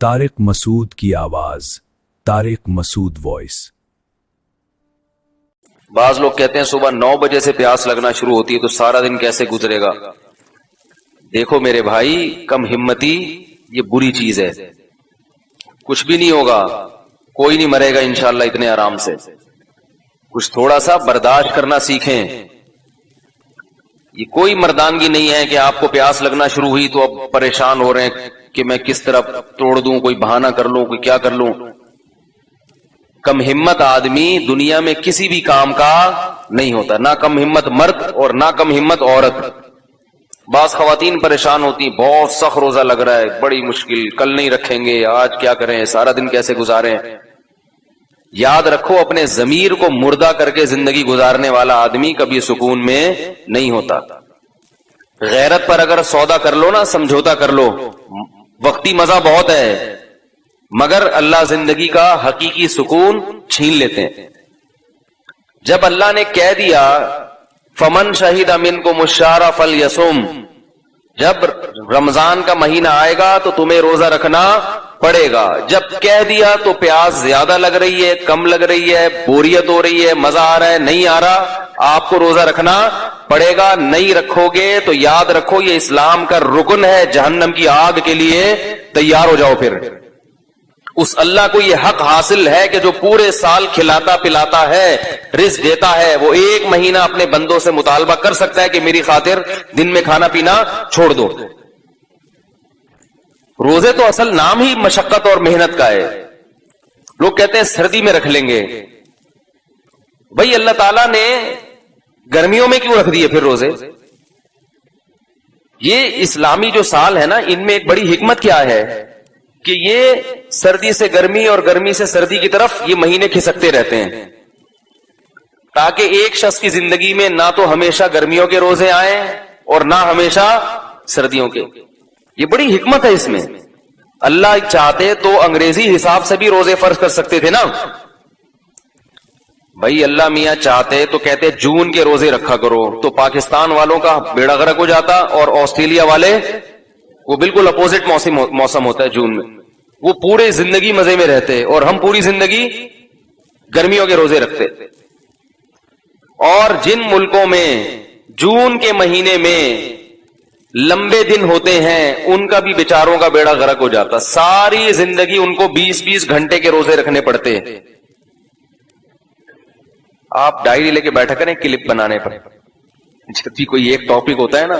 طارق مسعود کی آواز، طارق مسعود وائس۔ بعض لوگ کہتے ہیں صبح 9 بجے سے پیاس لگنا شروع ہوتی ہے تو سارا دن کیسے گزرے گا؟ دیکھو میرے بھائی، کم ہمتی یہ بری چیز ہے، کچھ بھی نہیں ہوگا، کوئی نہیں مرے گا انشاءاللہ اتنے آرام سے۔ کچھ تھوڑا سا برداشت کرنا سیکھیں۔ یہ کوئی مردانگی نہیں ہے کہ آپ کو پیاس لگنا شروع ہوئی تو اب پریشان ہو رہے ہیں کہ میں کس طرح توڑ دوں، کوئی بہانہ کر لوں، کوئی کیا کر لوں۔ کم ہمت آدمی دنیا میں کسی بھی کام کا نہیں ہوتا، نہ کم ہمت مرد اور نہ کم ہمت عورت۔ بعض خواتین پریشان ہوتی، بہت سخت روزہ لگ رہا ہے، بڑی مشکل، کل نہیں رکھیں گے، آج کیا کریں، سارا دن کیسے گزاریں۔ یاد رکھو، اپنے ضمیر کو مردہ کر کے زندگی گزارنے والا آدمی کبھی سکون میں نہیں ہوتا۔ غیرت پر اگر سودا کر لو نا، سمجھوتا کر لو، وقتی مزہ بہت ہے مگر اللہ زندگی کا حقیقی سکون چھین لیتے ہیں۔ جب اللہ نے کہہ دیا فمن شہد منکم الشہر فلیصم، جب رمضان کا مہینہ آئے گا تو تمہیں روزہ رکھنا پڑے گا۔ جب کہہ دیا تو پیاس زیادہ لگ رہی ہے، کم لگ رہی ہے، بوریت ہو رہی ہے، مزہ آ رہا ہے، نہیں آ رہا، آپ کو روزہ رکھنا پڑے گا۔ نہیں رکھو گے تو یاد رکھو یہ اسلام کا رکن ہے، جہنم کی آگ کے لیے تیار ہو جاؤ۔ پھر اس اللہ کو یہ حق حاصل ہے کہ جو پورے سال کھلاتا پلاتا ہے، رزق دیتا ہے، وہ ایک مہینہ اپنے بندوں سے مطالبہ کر سکتا ہے کہ میری خاطر دن میں کھانا پینا چھوڑ دو۔ روزے تو اصل نام ہی مشقت اور محنت کا ہے۔ لوگ کہتے ہیں سردی میں رکھ لیں گے، بھائی اللہ تعالیٰ نے گرمیوں میں کیوں رکھ دیے پھر روزے؟ یہ اسلامی جو سال ہے نا، ان میں ایک بڑی حکمت کیا ہے کہ یہ سردی سے گرمی اور گرمی سے سردی کی طرف یہ مہینے کھسکتے رہتے ہیں، تاکہ ایک شخص کی زندگی میں نہ تو ہمیشہ گرمیوں کے روزے آئیں اور نہ ہمیشہ سردیوں کے۔ یہ بڑی حکمت ہے اس میں۔ اللہ چاہتے تو انگریزی حساب سے بھی روزے فرض کر سکتے تھے نا، بھائی اللہ میاں چاہتے تو کہتے جون کے روزے رکھا کرو، تو پاکستان والوں کا بیڑا غرق ہو جاتا، اور آسٹریلیا والے وہ بالکل اپوزٹ موسم ہوتا ہے جون میں، وہ پورے زندگی مزے میں رہتے، اور ہم پوری زندگی گرمیوں کے روزے رکھتے۔ اور جن ملکوں میں جون کے مہینے میں لمبے دن ہوتے ہیں ان کا بھی بیچاروں کا بیڑا غرق ہو جاتا، ساری زندگی ان کو 20-20 گھنٹے کے روزے رکھنے پڑتے۔ آپ ڈائری لے کے بیٹھا کریں کلپ بنانے پر، جب بھی کوئی ایک ٹاپک ہوتا ہے نا،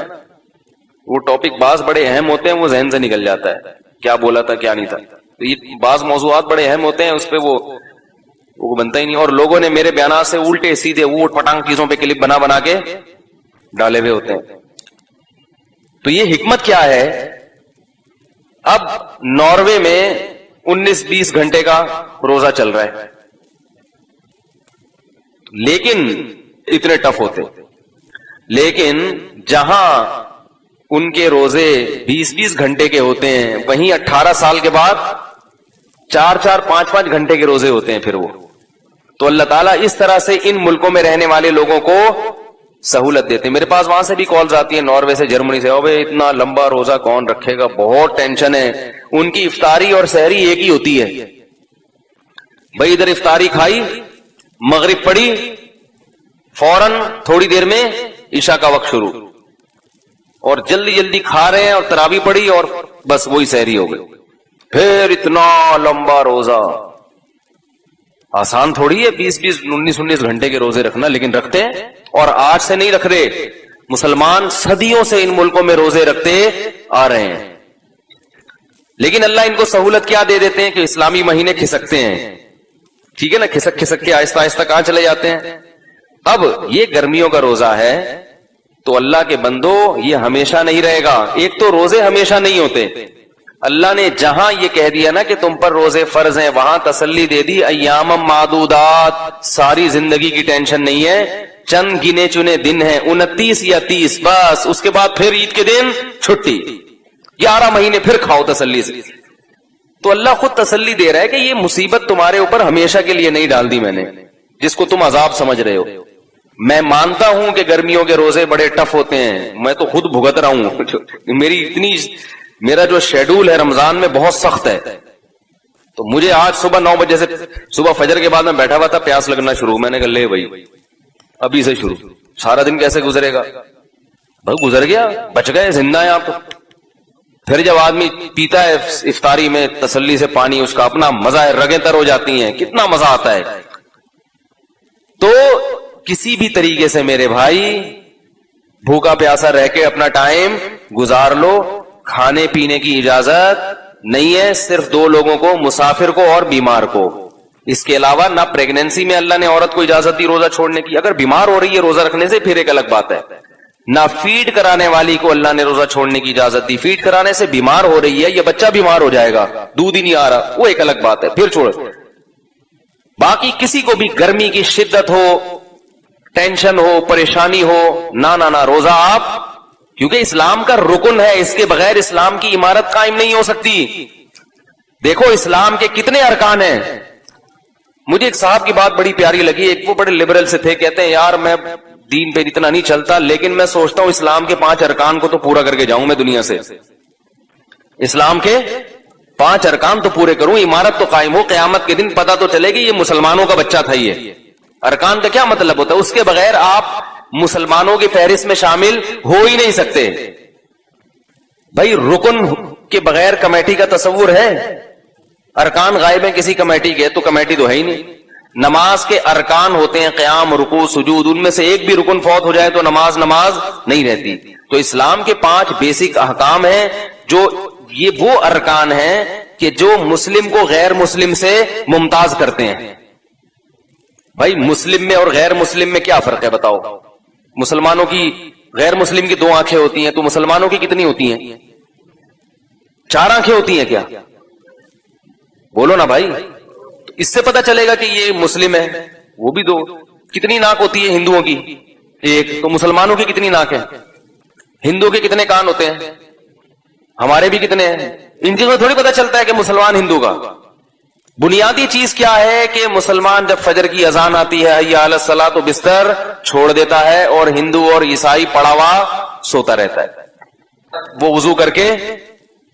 وہ ٹاپک بعض بڑے اہم ہوتے ہیں، وہ ذہن سے نکل جاتا ہے، کیا بولا تھا کیا نہیں تھا۔ تو یہ بعض موضوعات بڑے اہم ہوتے ہیں، اس پہ وہ بنتا ہی نہیں، اور لوگوں نے میرے بیانات سے الٹے سیدھے اوٹ پٹانگ چیزوں پہ کلپ بنا کے ڈالے ہوئے ہوتے ہیں۔ تو یہ حکمت کیا ہے؟ اب ناروے میں 19-20 گھنٹے کا روزہ چل رہا ہے، لیکن اتنے ٹف ہوتے، لیکن جہاں ان کے روزے 20-20 گھنٹے کے ہوتے ہیں، وہیں 18 سال کے بعد 4-4 5-5 گھنٹے کے روزے ہوتے ہیں پھر وہ۔ تو اللہ تعالیٰ اس طرح سے ان ملکوں میں رہنے والے لوگوں کو سہولت دیتے ہیں۔ میرے پاس وہاں سے بھی کالز آتی ہیں، ناروے سے، جرمنی سے، اوے اتنا لمبا روزہ کون رکھے گا، بہت ٹینشن ہے۔ ان کی افطاری اور سحری ایک ہی ہوتی ہے، بھائی ادھر افطاری کھائی، مغرب پڑی، فوراً تھوڑی دیر میں عشاء کا وقت شروع، اور جلدی جلدی کھا رہے ہیں، اور تراویح پڑی اور بس وہی سحری ہو گئی۔ پھر اتنا لمبا روزہ آسان تھوڑی ہے 20-20 19-19 گھنٹے کے روزے رکھنا، لیکن رکھتے ہیں، اور آج سے نہیں رکھ رہے، مسلمان صدیوں سے ان ملکوں میں روزے رکھتے آ رہے ہیں۔ لیکن اللہ ان کو سہولت کیا دے دیتے ہیں کہ اسلامی مہینے کھسکتے ہیں، ٹھیک ہے نا، کھسک کھسک کے آہستہ آہستہ کہاں چلے جاتے ہیں۔ اب یہ گرمیوں کا روزہ ہے تو اللہ کے بندو یہ ہمیشہ نہیں رہے گا۔ ایک تو روزے ہمیشہ نہیں ہوتے، اللہ نے جہاں یہ کہہ دیا نا کہ تم پر روزے فرض ہیں، وہاں تسلی دے دی ایام معدودات، ساری زندگی کی ٹینشن نہیں ہے، چند گنے چنے دن ہیں، 29 یا 30، بس اس کے بعد پھر عید کے دن چھٹی، 11 مہینے پھر کھاؤ تسلی سے۔ تو اللہ خود تسلی دے رہا ہے کہ یہ مصیبت تمہارے اوپر ہمیشہ کے لیے نہیں ڈال دی میں نے، جس کو تم عذاب سمجھ رہے ہو۔ میں مانتا ہوں کہ گرمیوں کے روزے بڑے ٹف ہوتے ہیں، میں تو خود بھگت رہا ہوں، میرا جو شیڈول ہے رمضان میں بہت سخت ہے، تو مجھے آج صبح 9 بجے سے صبح فجر کے بعد میں بیٹھا ہوا تھا, پیاس لگنا شروع, میں نے کہا لے بھائی ابھی سے شروع, سارا دن کیسے گزرے گا بھائی, گزر گیا, بچ گئے, زندہ ہیں آپ. پھر جب آدمی پیتا ہے افطاری میں تسلی سے پانی, اس کا اپنا مزہ ہے, رگیں تر ہو جاتی ہیں, کتنا مزہ آتا ہے. تو کسی بھی طریقے سے میرے بھائی بھوکا پیاسا رہ کے اپنا ٹائم گزار لو, کھانے پینے کی اجازت نہیں ہے صرف 2 لوگوں کو, مسافر کو اور بیمار کو. اس کے علاوہ نہ پریگنینسی میں اللہ نے عورت کو اجازت دی روزہ چھوڑنے کی, اگر بیمار ہو رہی ہے روزہ رکھنے سے پھر ایک الگ بات ہے. نہ فیڈ کرانے والی کو اللہ نے روزہ چھوڑنے کی اجازت دی, فیڈ کرانے سے بیمار ہو رہی ہے, یہ بچہ بیمار ہو جائے گا, دودھ ہی نہیں آ رہا, وہ ایک الگ بات ہے, پھر چھوڑ. باقی کسی کو بھی گرمی کی شدت ہو, ٹینشن ہو, پریشانی ہو, نہ روزہ آپ, کیونکہ اسلام کا رکن ہے, اس کے بغیر اسلام کی عمارت قائم نہیں ہو سکتی. دیکھو اسلام کے کتنے ارکان ہیں. مجھے ایک صاحب کی بات بڑی پیاری لگی, ایک وہ بڑے لبرل سے تھے, کہتے ہیں یار میں دین پہ اتنا نہیں چلتا, لیکن میں سوچتا ہوں اسلام کے 5 ارکان کو تو پورا کر کے جاؤں میں دنیا سے, اسلام کے 5 ارکان تو پورے کروں, عمارت تو قائم ہو, قیامت کے دن پتہ تو چلے گی یہ مسلمانوں کا بچہ تھا. یہ ارکان کا کیا مطلب ہوتا ہے, اس کے بغیر آپ مسلمانوں کی فہرست میں شامل ہو ہی نہیں سکتے. بھائی رکن کے بغیر کمیٹی کا تصور ہے, ارکان غائب ہیں کسی کمیٹی کے, تو کمیٹی تو ہے ہی نہیں. نماز کے ارکان ہوتے ہیں قیام, رکوع, سجود, ان میں سے ایک بھی رکن فوت ہو جائے تو نماز نہیں رہتی. تو اسلام کے 5 بیسک احکام ہیں, جو یہ وہ ارکان ہیں کہ جو مسلم کو غیر مسلم سے ممتاز کرتے ہیں. بھائی مسلم میں اور غیر مسلم میں کیا فرق ہے بتاؤ؟ مسلمانوں کی, غیر مسلم کی 2 آنکھیں ہوتی ہیں, تو مسلمانوں کی کتنی ہوتی ہیں؟ 4 آنکھیں ہوتی ہیں کیا؟ بولو نا بھائی. اس سے پتا چلے گا کہ یہ مسلم ہے. وہ بھی 2. کتنی ناک ہوتی ہے ہندوؤں کی؟ 1. تو مسلمانوں کی کتنی ناک ہے؟ ہندو کے کتنے کان ہوتے ہیں؟ ہمارے بھی کتنے ہیں؟ ان چیزوں میں تھوڑی پتا چلتا ہے کہ مسلمان ہندو کا. بنیادی چیز کیا ہے کہ مسلمان جب فجر کی اذان آتی ہے حی علی الصلاۃ تو بستر چھوڑ دیتا ہے, اور ہندو اور عیسائی پڑا ہوا سوتا رہتا ہے. وہ وضو کر کے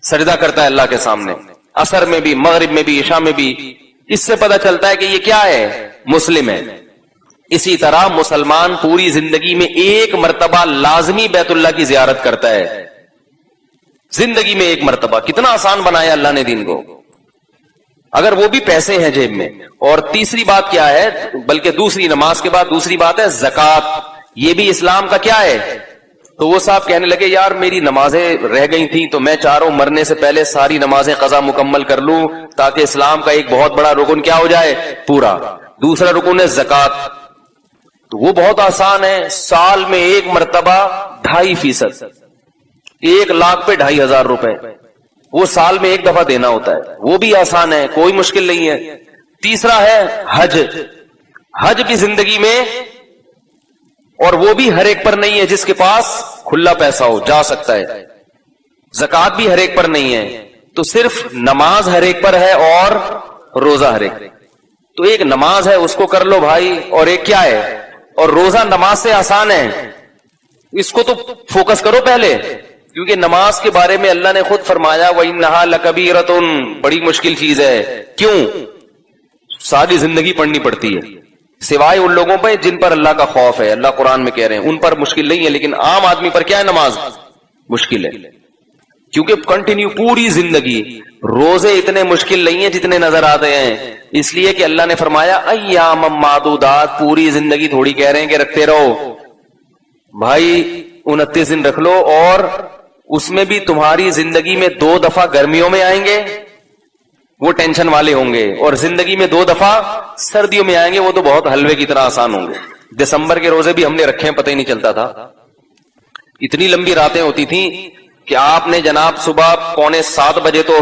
سجدہ کرتا ہے اللہ کے سامنے, عصر میں بھی, مغرب میں بھی, عشاء میں بھی. اس سے پتہ چلتا ہے کہ یہ کیا ہے, مسلم ہے. اسی طرح مسلمان پوری زندگی میں 1 مرتبہ لازمی بیت اللہ کی زیارت کرتا ہے, زندگی میں 1 مرتبہ. کتنا آسان بنایا اللہ نے دین کو, اگر وہ بھی پیسے ہیں جیب میں. اور تیسری بات کیا ہے, بلکہ دوسری نماز کے بعد دوسری بات ہے زکات. یہ بھی اسلام کا کیا ہے. تو وہ صاحب کہنے لگے یار میری نمازیں رہ گئی تھیں, تو میں چاہ رہا ہوں مرنے سے پہلے ساری نمازیں قضا مکمل کر لوں, تاکہ اسلام کا ایک بہت بڑا رکن کیا ہو جائے, پورا. دوسرا رکن ہے زکات. تو وہ بہت آسان ہے, سال میں 1 مرتبہ 2.5%, 1 لاکھ پہ 2,500 روپے, وہ سال میں 1 دفعہ دینا ہوتا ہے. وہ بھی آسان ہے, کوئی مشکل نہیں ہے. تیسرا ہے حج. حج بھی زندگی میں, اور وہ بھی ہر ایک پر نہیں ہے جس کے پاس کھلا پیسہ ہو جا سکتا ہے. زکات بھی ہر ایک پر نہیں ہے, تو صرف نماز ہر ایک پر ہے اور روزہ ہر ایک. تو ایک نماز ہے اس کو کر لو بھائی, اور ایک کیا ہے, اور روزہ نماز سے آسان ہے, اس کو تو فوکس کرو پہلے, کیونکہ نماز کے بارے میں اللہ نے خود فرمایا وَإِنَّهَا لَكَبِيرَةٌ, بڑی مشکل چیز ہے. کیوں؟ ساری زندگی پڑھنی پڑتی ہے, سوائے ان لوگوں پہ جن پر اللہ کا خوف ہے. اللہ قرآن میں کہہ رہے ہیں ان پر مشکل نہیں ہے, لیکن عام آدمی پر کیا ہے, نماز مشکل ہے. کیونکہ کنٹینیو پوری زندگی. روزے اتنے مشکل نہیں ہیں جتنے نظر آتے ہیں, اس لیے کہ اللہ نے فرمایا ایام معدودات, پوری زندگی تھوڑی کہہ رہے ہیں کہ رکھتے رہو بھائی, 29 دن رکھ لو, اور اس میں بھی تمہاری زندگی میں 2 دفعہ گرمیوں میں آئیں گے, وہ ٹینشن والے ہوں گے, اور زندگی میں 2 دفعہ سردیوں میں آئیں گے, وہ تو بہت حلوے کی طرح آسان ہوں گے. دسمبر کے روزے بھی ہم نے رکھے ہیں, پتہ ہی نہیں چلتا تھا. اتنی لمبی راتیں ہوتی تھیں کہ آپ نے جناب صبح 6:45 بجے تو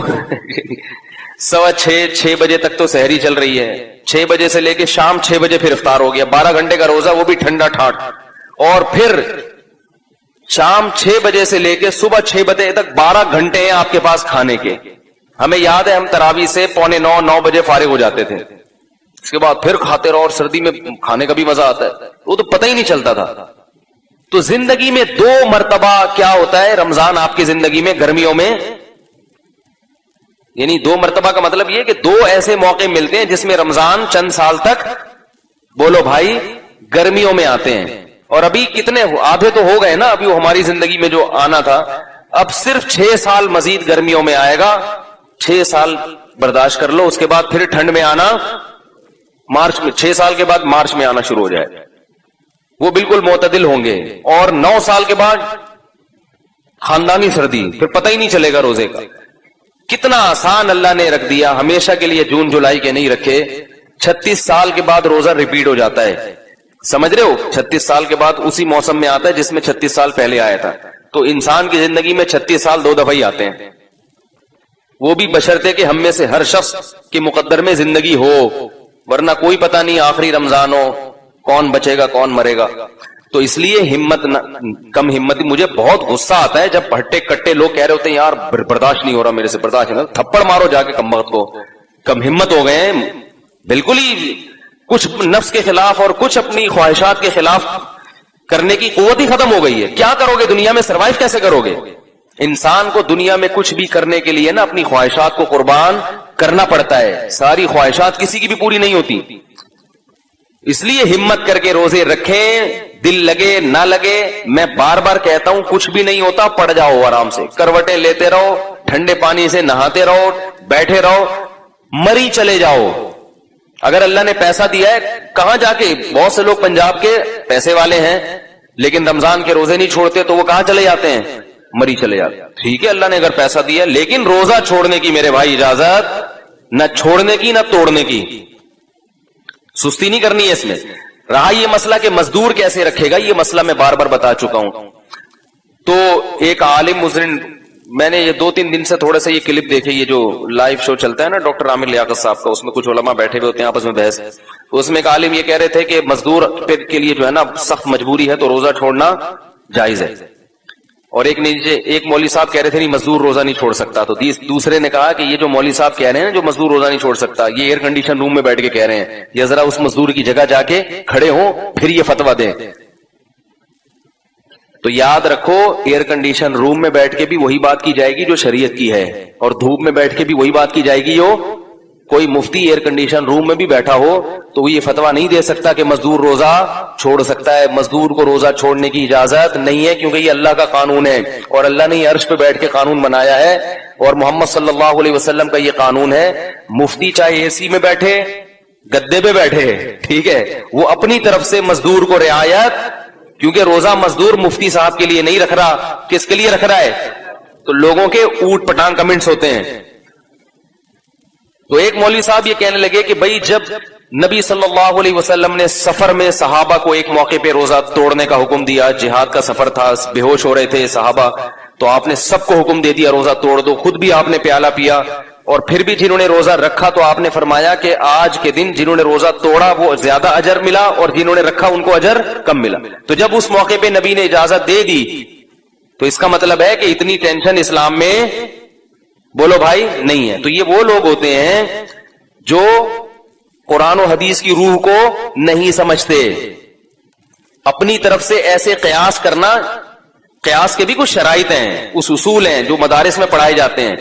6:15 بجے تک تو سحری چل رہی ہے, 6 بجے سے لے کے شام 6 بجے پھر افطار ہو گیا. 12 گھنٹے کا روزہ, وہ بھی ٹھنڈا ٹھاٹ, اور پھر شام 6 بجے سے لے کے صبح 6 بجے تک 12 گھنٹے ہیں آپ کے پاس کھانے کے. ہمیں یاد ہے ہم تراویح سے 8:45-9 بجے فارغ ہو جاتے تھے, اس کے بعد پھر کھاتے رہو, اور سردی میں کھانے کا بھی مزہ آتا ہے, وہ تو پتہ ہی نہیں چلتا تھا. تو زندگی میں 2 مرتبہ کیا ہوتا ہے, رمضان آپ کی زندگی میں گرمیوں میں یعنی 2 مرتبہ کا مطلب یہ کہ 2 ایسے موقع ملتے ہیں جس میں رمضان چند سال تک بولو بھائی گرمیوں میں آتے ہیں. اور ابھی کتنے آدھے تو ہو گئے نا ابھی وہ ہماری زندگی میں جو آنا تھا. اب صرف 6 سال مزید گرمیوں میں آئے گا. 6 سال برداشت کر لو, اس کے بعد پھر ٹھنڈ میں آنا مارچ میں, 6 سال کے بعد مارچ میں آنا شروع ہو جائے. وہ بالکل معتدل ہوں گے. اور 9 سال کے بعد خاندانی سردی, پھر پتہ ہی نہیں چلے گا روزے کا. کتنا آسان اللہ نے رکھ دیا, ہمیشہ کے لیے جون جولائی کے نہیں رکھے. 36 سال کے بعد روزہ ریپیٹ ہو جاتا ہے, سمجھ رہے ہو, 36 سال کے بعد اسی موسم میں آتا ہے جس میں 36 سال پہلے آیا تھا. تو انسان کی زندگی میں 36 سال 2 دفعہ ہی آتے ہیں, وہ بھی بشرطے کہ ہم میں سے ہر شخص کے مقدر میں زندگی ہو, ورنہ کوئی پتہ نہیں آخری رمضان ہو کون بچے گا کون مرے گا. تو اس لیے ہمت کم ہمتی. مجھے بہت غصہ آتا ہے جب ہٹے کٹے لوگ کہہ رہے ہوتے ہیں یار برداشت نہیں ہو رہا میرے سے, برداشت نہیں, تھپڑ مارو جا کے کم وقت کو, کم ہمت ہو گئے ہیں بالکل ہی. کچھ نفس کے خلاف اور کچھ اپنی خواہشات کے خلاف کرنے کی قوت ہی ختم ہو گئی ہے. کیا کرو گے دنیا میں, سروائیو کیسے کرو گے؟ انسان کو دنیا میں کچھ بھی کرنے کے لیے نا اپنی خواہشات کو قربان کرنا پڑتا ہے. ساری خواہشات کسی کی بھی پوری نہیں ہوتی. اس لیے ہمت کر کے روزے رکھیں, دل لگے نہ لگے. میں بار بار کہتا ہوں کچھ بھی نہیں ہوتا, پڑ جاؤ آرام سے, کروٹیں لیتے رہو, ٹھنڈے پانی سے نہاتے رہو, بیٹھے رہو, مری چلے جاؤ. اگر اللہ نے پیسہ دیا ہے, کہاں جا کے, بہت سے لوگ پنجاب کے پیسے والے ہیں لیکن رمضان کے روزے نہیں چھوڑتے, تو وہ کہاں چلے جاتے ہیں, مری چلے جاتے ہیں. ٹھیک ہے اللہ نے اگر پیسہ دیا, لیکن روزہ چھوڑنے کی میرے بھائی اجازت, نہ چھوڑنے کی نہ توڑنے کی. سستی نہیں کرنی ہے اس میں. رہا یہ مسئلہ کہ مزدور کیسے رکھے گا, یہ مسئلہ میں بار بار بتا چکا ہوں. تو ایک عالم مزرن, میں نے یہ 2-3 دن سے تھوڑا سا یہ کلپ دیکھے, یہ جو لائیو شو چلتا ہے نا ڈاکٹر عامر لیاقت صاحب کا, اس میں کچھ علماء بیٹھے ہوئے ہوتے ہیں آپس میں بحث. اس میں ایک عالم یہ کہہ رہے تھے کہ مزدور کے لیے جو ہے نا سخت مجبوری ہے تو روزہ چھوڑنا جائز ہے. اور ایک مولوی صاحب کہہ رہے تھے نہیں مزدور روزہ نہیں چھوڑ سکتا. تو دوسرے نے کہا کہ یہ جو مولوی صاحب کہہ رہے ہیں نا جو مزدور روزہ نہیں چھوڑ سکتا, یہ ایئر کنڈیشن روم میں بیٹھ کے کہہ رہے ہیں, یا ذرا اس مزدور کی جگہ جا کے کھڑے ہوں پھر یہ فتویٰ دیں. تو یاد رکھو ایئر کنڈیشن روم میں بیٹھ کے بھی وہی بات کی جائے گی جو شریعت کی ہے, اور دھوپ میں بیٹھ کے بھی وہی بات کی جائے گی. جو کوئی مفتی ایئر کنڈیشن روم میں بھی بیٹھا ہو تو وہ یہ فتویٰ نہیں دے سکتا کہ مزدور روزہ چھوڑ سکتا ہے. مزدور کو روزہ چھوڑنے کی اجازت نہیں ہے, کیونکہ یہ اللہ کا قانون ہے, اور اللہ نے یہ عرش پہ بیٹھ کے قانون بنایا ہے, اور محمد صلی اللہ علیہ وسلم کا یہ قانون ہے. مفتی چاہے اے سی میں بیٹھے, گدے پہ بیٹھے, ٹھیک ہے, وہ اپنی طرف سے مزدور کو رعایت, کیونکہ روزہ مزدور مفتی صاحب کے لیے نہیں رکھ رہا, کس کے لیے رکھ رہا ہے؟ تو لوگوں کے اوٹ پٹانگ کمنٹس ہوتے ہیں. تو ایک مولوی صاحب یہ کہنے لگے کہ بھائی جب نبی صلی اللہ علیہ وسلم نے سفر میں صحابہ کو ایک موقع پہ روزہ توڑنے کا حکم دیا, جہاد کا سفر تھا, بے ہوش ہو رہے تھے صحابہ, تو آپ نے سب کو حکم دے دیا روزہ توڑ دو, خود بھی آپ نے پیالہ پیا, اور پھر بھی جنہوں نے روزہ رکھا تو آپ نے فرمایا کہ آج کے دن جنہوں نے روزہ توڑا وہ زیادہ اجر ملا, اور جنہوں نے رکھا ان کو اجر کم ملا. تو جب اس موقع پہ نبی نے اجازت دے دی تو اس کا مطلب ہے کہ اتنی ٹینشن اسلام میں بولو بھائی نہیں ہے. تو یہ وہ لوگ ہوتے ہیں جو قرآن و حدیث کی روح کو نہیں سمجھتے. اپنی طرف سے ایسے قیاس کرنا, قیاس کے بھی کچھ شرائط ہیں, اس اصول ہیں جو مدارس میں پڑھائے جاتے ہیں.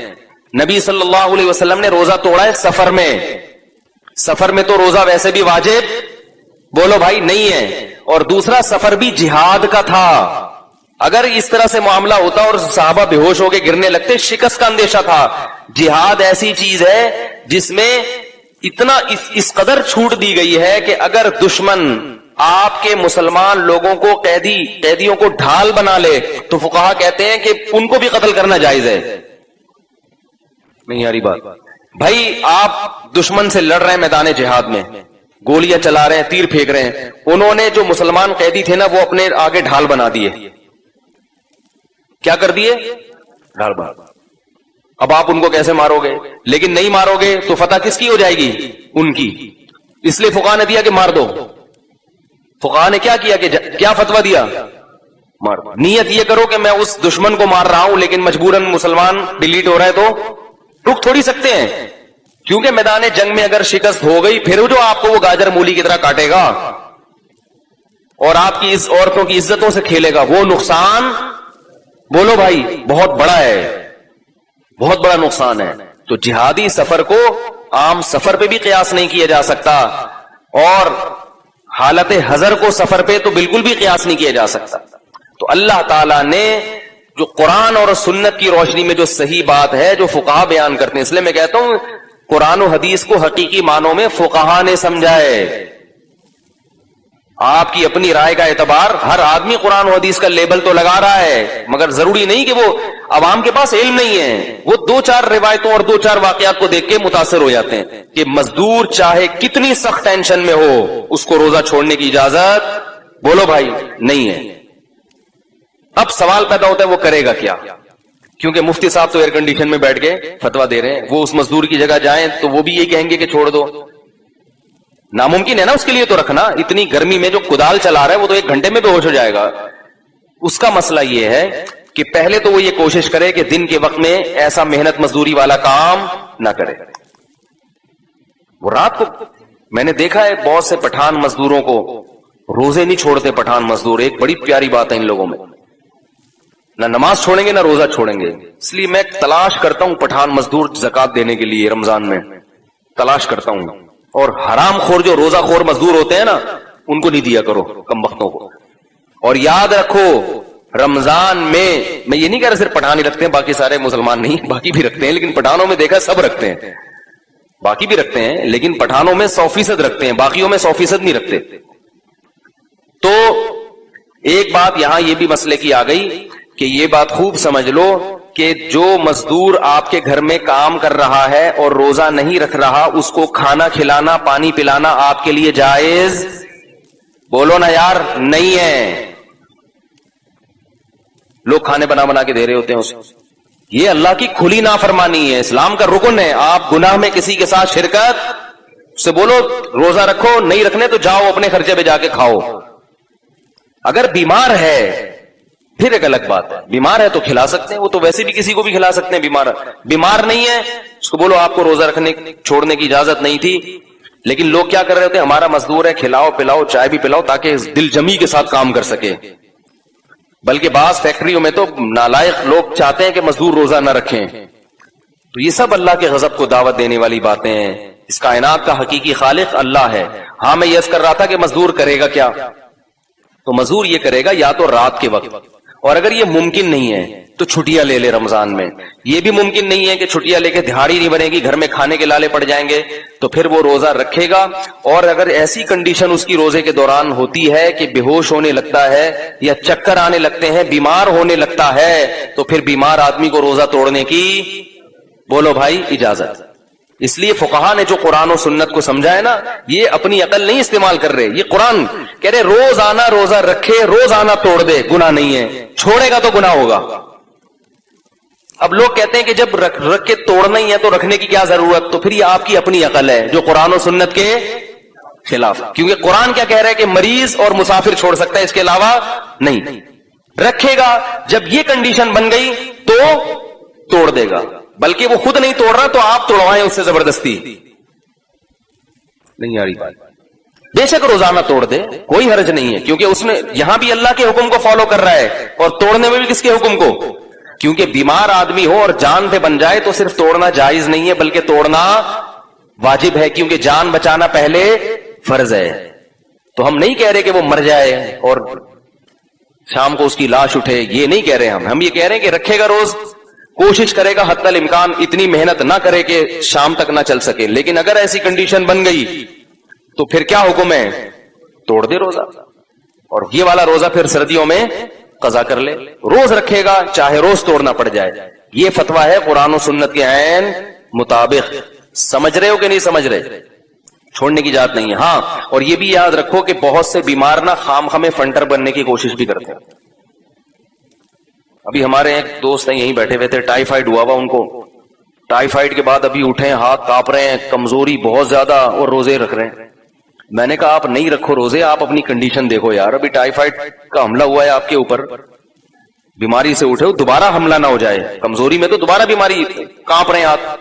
نبی صلی اللہ علیہ وسلم نے روزہ توڑا ہے سفر میں, سفر میں تو روزہ ویسے بھی واجب بولو بھائی نہیں ہے, اور دوسرا سفر بھی جہاد کا تھا. اگر اس طرح سے معاملہ ہوتا اور صحابہ بے ہوش ہو کے گرنے لگتے, شکست کا اندیشہ تھا. جہاد ایسی چیز ہے جس میں اتنا اس قدر چھوٹ دی گئی ہے کہ اگر دشمن آپ کے مسلمان لوگوں کو قیدیوں کو ڈھال بنا لے تو فقہا کہتے ہیں کہ ان کو بھی قتل کرنا جائز ہے. نہیں یاری بات بھائی, آپ دشمن سے لڑ رہے ہیں میدان جہاد میں, گولیاں چلا رہے ہیں, تیر پھینک رہے ہیں, انہوں نے جو مسلمان قیدی تھے نا وہ اپنے آگے ڈھال بنا دیے. کیا کر دیے؟ ڈھال بنا. اب آپ ان کو کیسے مارو گے؟ لیکن نہیں مارو گے تو فتح کس کی ہو جائے گی؟ ان کی. اس لیے فقہا نے دیا کہ مار دو. فقہا نے کیا کیا کہ کیا فتویٰ دیا؟ مار دو. نیت یہ کرو کہ میں اس دشمن کو مار رہا ہوں لیکن مجبوراً مسلمان ڈیلیٹ ہو رہا ہے تو رک تھوڑی سکتے ہیں, کیونکہ میدان جنگ میں اگر شکست ہو گئی پھر جو آپ کو وہ گاجر مولی کی طرح کاٹے گا اور آپ کی اس عورتوں کی عزتوں سے کھیلے گا, وہ نقصان بولو بھائی بہت بڑا ہے, بہت بڑا نقصان ہے. تو جہادی سفر کو عام سفر پہ بھی قیاس نہیں کیا جا سکتا، اور حالت حضر کو سفر پہ تو بالکل بھی قیاس نہیں کیا جا سکتا. تو اللہ تعالیٰ نے جو قرآن اور سنت کی روشنی میں جو صحیح بات ہے جو فقہا بیان کرتے ہیں، اس لیے میں کہتا ہوں قرآن و حدیث کو حقیقی معنوں میں فقہا نے سمجھا ہے. آپ کی اپنی رائے کا اعتبار، ہر آدمی قرآن و حدیث کا لیبل تو لگا رہا ہے، مگر ضروری نہیں کہ وہ عوام کے پاس علم نہیں ہے، وہ 2-4 روایتوں اور 2-4 واقعات کو دیکھ کے متاثر ہو جاتے ہیں کہ مزدور چاہے کتنی سخت ٹینشن میں ہو اس کو روزہ چھوڑنے کی اجازت، بولو بھائی، نہیں ہے. اب سوال پیدا ہوتا ہے وہ کرے گا کیا؟ کیونکہ مفتی صاحب تو ایئر کنڈیشن میں بیٹھ کے فتوا دے رہے ہیں، وہ اس مزدور کی جگہ جائیں تو وہ بھی یہ کہیں گے کہ چھوڑ دو. ناممکن ہے نا اس کے لیے تو رکھنا. اتنی گرمی میں جو کدال چلا رہا ہے وہ تو 1 گھنٹے میں بے ہوش ہو جائے گا. اس کا مسئلہ یہ ہے کہ پہلے تو وہ یہ کوشش کرے کہ دن کے وقت میں ایسا محنت مزدوری والا کام نہ کرے. وہ رات کو میں نے دیکھا ہے بہت سے پٹھان مزدوروں کو روزے نہیں چھوڑتے. پٹھان مزدور ایک بڑی پیاری بات ہے ان لوگوں میں، نہ نماز چھوڑیں گے نہ روزہ چھوڑیں گے. اس لیے میں تلاش کرتا ہوں پٹھان مزدور زکات دینے کے لیے رمضان میں تلاش کرتا ہوں. اور حرام خور جو روزہ خور مزدور ہوتے ہیں نا ان کو نہیں دیا کرو، کم بختوں کو. اور یاد رکھو رمضان میں یہ نہیں کہہ رہا صرف پٹھان ہی رکھتے ہیں، باقی سارے مسلمان نہیں، باقی بھی رکھتے ہیں، لیکن پٹھانوں میں دیکھا سب رکھتے ہیں، باقی بھی رکھتے ہیں، لیکن پٹھانوں میں 100% رکھتے ہیں، باقیوں میں 100% نہیں رکھتے. تو ایک بات یہاں یہ بھی مسئلے کی آ گئی کہ یہ بات خوب سمجھ لو کہ جو مزدور آپ کے گھر میں کام کر رہا ہے اور روزہ نہیں رکھ رہا، اس کو کھانا کھلانا پانی پلانا آپ کے لیے جائز، بولو نا یار، نہیں ہے. لوگ کھانے بنا بنا کے دے رہے ہوتے ہیں اس کو. یہ اللہ کی کھلی نافرمانی ہے، اسلام کا رکن ہے. آپ گناہ میں کسی کے ساتھ شرکت، سے بولو روزہ رکھو، نہیں رکھنے تو جاؤ اپنے خرچے پہ جا کے کھاؤ. اگر بیمار ہے پھر ایک الگ بات ہے، بیمار ہے تو کھلا سکتے ہیں، وہ تو ویسے بھی کسی کو بھی کھلا سکتے ہیں. بیمار نہیں ہے اس کو بولو آپ کو روزہ رکھنے چھوڑنے کی اجازت نہیں تھی. لیکن لوگ کیا کر رہے ہوتے ہیں، ہمارا مزدور ہے، کھلاؤ پلاؤ چائے بھی پلاؤ تاکہ دل جمی کے ساتھ کام کر سکے. بلکہ بعض فیکٹریوں میں تو نالائق لوگ چاہتے ہیں کہ مزدور روزہ نہ رکھیں. تو یہ سب اللہ کے غضب کو دعوت دینے والی باتیں ہیں. اس کائنات کا حقیقی خالق اللہ ہے. ہاں میں یس کر رہا تھا کہ مزدور کرے گا کیا؟ تو مزدور یہ کرے گا یا تو رات کے وقت، اور اگر یہ ممکن نہیں ہے تو چھٹیاں لے لے رمضان میں. یہ بھی ممکن نہیں ہے کہ چھٹیاں لے کے دہاڑی نہیں بنے گی، گھر میں کھانے کے لالے پڑ جائیں گے، تو پھر وہ روزہ رکھے گا. اور اگر ایسی کنڈیشن اس کی روزے کے دوران ہوتی ہے کہ بے ہوش ہونے لگتا ہے یا چکر آنے لگتے ہیں، بیمار ہونے لگتا ہے، تو پھر بیمار آدمی کو روزہ توڑنے کی، بولو بھائی، اجازت. اس لیے فقہا نے جو قرآن و سنت کو سمجھا ہے نا، یہ اپنی عقل نہیں استعمال کر رہے. یہ قرآن کہہ رہے روز آنا روزہ رکھے، روز آنا توڑ دے، گناہ نہیں ہے، چھوڑے گا تو گناہ ہوگا. اب لوگ کہتے ہیں کہ جب رکھ کے توڑنا ہی ہے تو رکھنے کی کیا ضرورت؟ تو پھر یہ آپ کی اپنی عقل ہے جو قرآن و سنت کے خلاف. کیونکہ قرآن کیا کہہ رہا ہے کہ مریض اور مسافر چھوڑ سکتا ہے، اس کے علاوہ نہیں. رکھے گا، جب یہ کنڈیشن بن گئی تو توڑ دے گا. بلکہ وہ خود نہیں توڑ رہا تو آپ توڑوائیں اس سے زبردستی. نہیں آ رہی بات. بے شک روزانہ توڑ دے، کوئی حرج نہیں ہے، کیونکہ اس نے یہاں بھی اللہ کے حکم کو فالو کر رہا ہے اور توڑنے میں بھی کس کے حکم کو. کیونکہ بیمار آدمی ہو اور جان پہ بن جائے تو صرف توڑنا جائز نہیں ہے بلکہ توڑنا واجب ہے، کیونکہ جان بچانا پہلے فرض ہے. تو ہم نہیں کہہ رہے کہ وہ مر جائے اور شام کو اس کی لاش اٹھے، یہ نہیں کہہ رہے ہم یہ کہہ رہے ہیں کہ رکھے گا روز، کوشش کرے گا حتی الامکان اتنی محنت نہ کرے کہ شام تک نہ چل سکے. لیکن اگر ایسی کنڈیشن بن گئی تو پھر کیا حکم ہے؟ توڑ دے روزہ. اور یہ والا روزہ پھر سردیوں میں قضا کر لے. روز رکھے گا چاہے روز توڑنا پڑ جائے. یہ فتویٰ ہے قرآن و سنت کے عین مطابق. سمجھ رہے ہو کہ نہیں سمجھ رہے؟ چھوڑنے کی اجازت نہیں ہے. ہاں، اور یہ بھی یاد رکھو کہ بہت سے بیمار نہ خام خامے فنٹر بننے کی کوشش بھی کرتے ہیں. ابھی ہمارے ایک دوست ہیں یہیں بیٹھے ہوئے تھے، ٹائیفائڈ ہوا ان کو. ٹائیفائڈ کے بعد ابھی اٹھے، ہاتھ کانپ رہے ہیں، کمزوری بہت زیادہ، اور روزے رکھ رہے ہیں. میں نے کہا آپ نہیں رکھو روزے، آپ اپنی کنڈیشن دیکھو یار. ابھی ٹائیفائڈ کا حملہ ہوا ہے آپ کے اوپر، بیماری سے اٹھے ہو، دوبارہ حملہ نہ ہو جائے. کمزوری میں تو دوبارہ بیماری، کانپ رہے ہیں ہاتھ.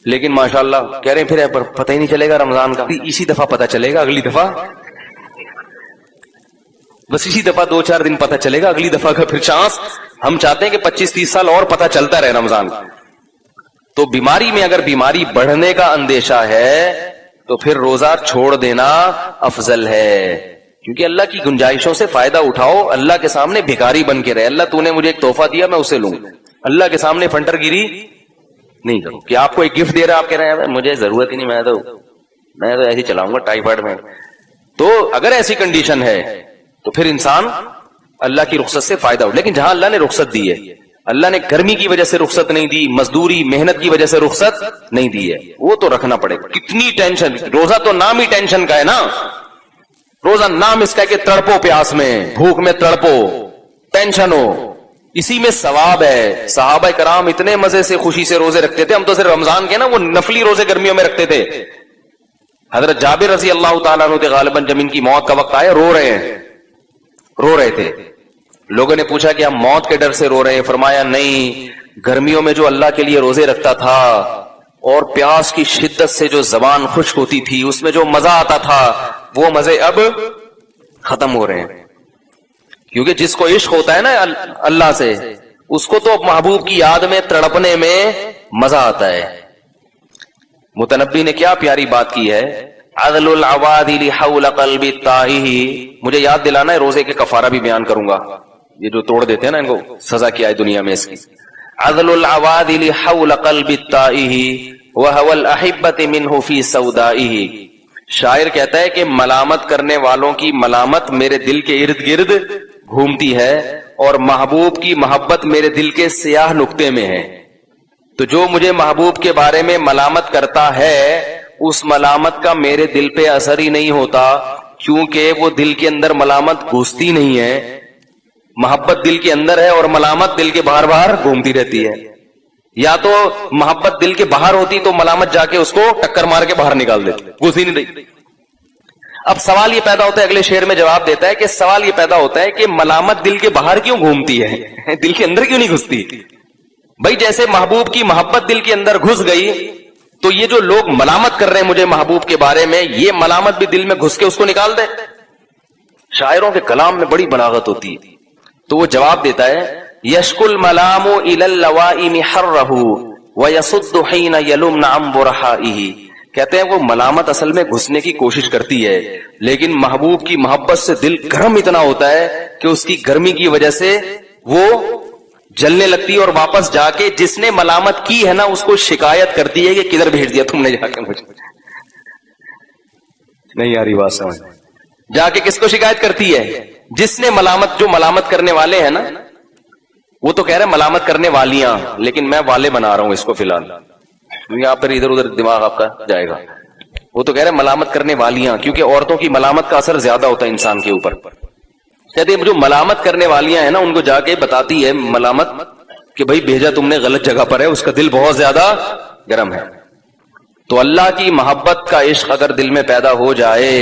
لیکن ماشاءاللہ کہہ رہے ہیں پھر پتہ ہی نہیں چلے گا رمضان کا. اسی دفعہ پتہ چلے گا، اگلی دفعہ بس اسی دفعہ 2-4 دن پتہ چلے گا، اگلی دفعہ کا پھر چانس. ہم چاہتے ہیں کہ 25-30 سال اور پتہ چلتا رہے رمضان. تو بیماری میں اگر بیماری بڑھنے کا اندیشہ ہے تو پھر روزہ چھوڑ دینا افضل ہے، کیونکہ اللہ کی گنجائشوں سے فائدہ اٹھاؤ، اللہ کے سامنے بھکاری بن کے رہے، اللہ تو نے مجھے ایک تحفہ دیا میں اسے لوں، اللہ کے سامنے فنٹر گیری نہیں کرو کہ آپ کو ایک گفٹ دے رہا آپ کہہ رہے ہیں مجھے ضرورت ہی نہیں، میں تو ایسے چلاؤں گا ٹائیفائڈ میں. تو اگر ایسی کنڈیشن ہے تو پھر انسان اللہ کی رخصت سے فائدہ ہو. لیکن جہاں اللہ نے رخصت دی ہے، اللہ نے گرمی کی وجہ سے رخصت نہیں دی، مزدوری محنت کی وجہ سے رخصت نہیں دی ہے، وہ تو رکھنا پڑے گا. کتنی ٹینشن، روزہ تو نام ہی ٹینشن کا ہے نا، روزہ نام اس کا کہ تڑپو پیاس میں، بھوک میں تڑپو، ٹینشن ہو، اسی میں ثواب ہے. صحابہ کرام اتنے مزے سے خوشی سے روزے رکھتے تھے، ہم تو صرف رمضان کے نا وہ نفلی روزے گرمیوں میں رکھتے تھے. حضرت جابر رضی اللہ تعالیٰ عنہ غالباً جب ان کی موت کا وقت آیا رو رہے تھے. لوگوں نے پوچھا کہ ہم موت کے ڈر سے رو رہے ہیں، فرمایا نہیں، گرمیوں میں جو اللہ کے لیے روزے رکھتا تھا اور پیاس کی شدت سے جو زبان خشک ہوتی تھی اس میں جو مزہ آتا تھا وہ مزے اب ختم ہو رہے ہیں. کیونکہ جس کو عشق ہوتا ہے نا اللہ سے، اس کو تو محبوب کی یاد میں تڑپنے میں مزہ آتا ہے. متنبی نے کیا پیاری بات کی ہے، عدل العوادل حول قلب الطاہی. مجھے یاد دلانا ہے، روزے کے کفارہ بھی بیان کروں گا، یہ جو توڑ دیتے ہیں نا ان کو سزا کیا ہے دنیا میں اس کی. عدل العوادل حول قلب الطاہی وهو الاحبۃ منه فی سودائه. شاعر کہتا ہے کہ ملامت کرنے والوں کی ملامت میرے دل کے ارد گرد گھومتی ہے اور محبوب کی محبت میرے دل کے سیاہ نقطے میں ہے. تو جو مجھے محبوب کے بارے میں ملامت کرتا ہے اس ملامت کا میرے دل پہ اثر ہی نہیں ہوتا، کیونکہ وہ دل کے اندر ملامت گھستی نہیں ہے. محبت دل کے اندر ہے اور ملامت دل کے باہر باہر گھومتی رہتی ہے. یا تو محبت دل کے باہر ہوتی تو ملامت جا کے اس کو ٹکر مار کے باہر نکال دیتی، گھسی نہیں رہی. اب سوال یہ پیدا ہوتا ہے، اگلے شعر میں جواب دیتا ہے کہ سوال یہ پیدا ہوتا ہے کہ ملامت دل کے باہر کیوں گھومتی ہے، دل کے اندر کیوں نہیں گھستی؟ بھائی جیسے محبوب کی محبت دل کے اندر گھس گئی تو یہ جو لوگ ملامت کر رہے ہیں مجھے محبوب کے بارے میں، یہ ملامت بھی دل میں گھس کے اس کو نکال دے. شاعروں کے کلام میں بڑی بلاغت ہوتی ہے. تو وہ جواب دیتا ہے، یشکو الملام الی اللوائم حرہ ویصد حین یلمن عن برحائہ. کہتے ہیں وہ ملامت اصل میں گھسنے کی کوشش کرتی ہے، لیکن محبوب کی محبت سے دل گرم اتنا ہوتا ہے کہ اس کی گرمی کی وجہ سے وہ جلنے لگتی ہے اور واپس جا کے جس نے ملامت کی ہے نا اس کو شکایت کرتی ہے کہ کدھر بھیج دیا تم نے جا کے مجھے. نہیں آ رہی بات سمجھ؟ جا کے کس کو شکایت کرتی ہے؟ جس نے ملامت، جو ملامت کرنے والے ہیں نا، وہ تو کہہ رہے ہیں ملامت کرنے والیاں، لیکن میں والے بنا رہا ہوں اس کو فی الحال، کیونکہ آپ پھر ادھر ادھر دماغ آپ کا جائے گا. وہ تو کہہ رہے ہیں ملامت کرنے والیاں، کیونکہ عورتوں کی ملامت کا اثر زیادہ ہوتا ہے انسان کے اوپر. کہتے ہیں جو ملامت کرنے والیاں ہیں نا ان کو جا کے بتاتی ہے ملامت کہ بھائی بھیجا تم نے غلط جگہ پر ہے، اس کا دل بہت زیادہ گرم ہے. تو اللہ کی محبت کا عشق اگر دل میں پیدا ہو جائے،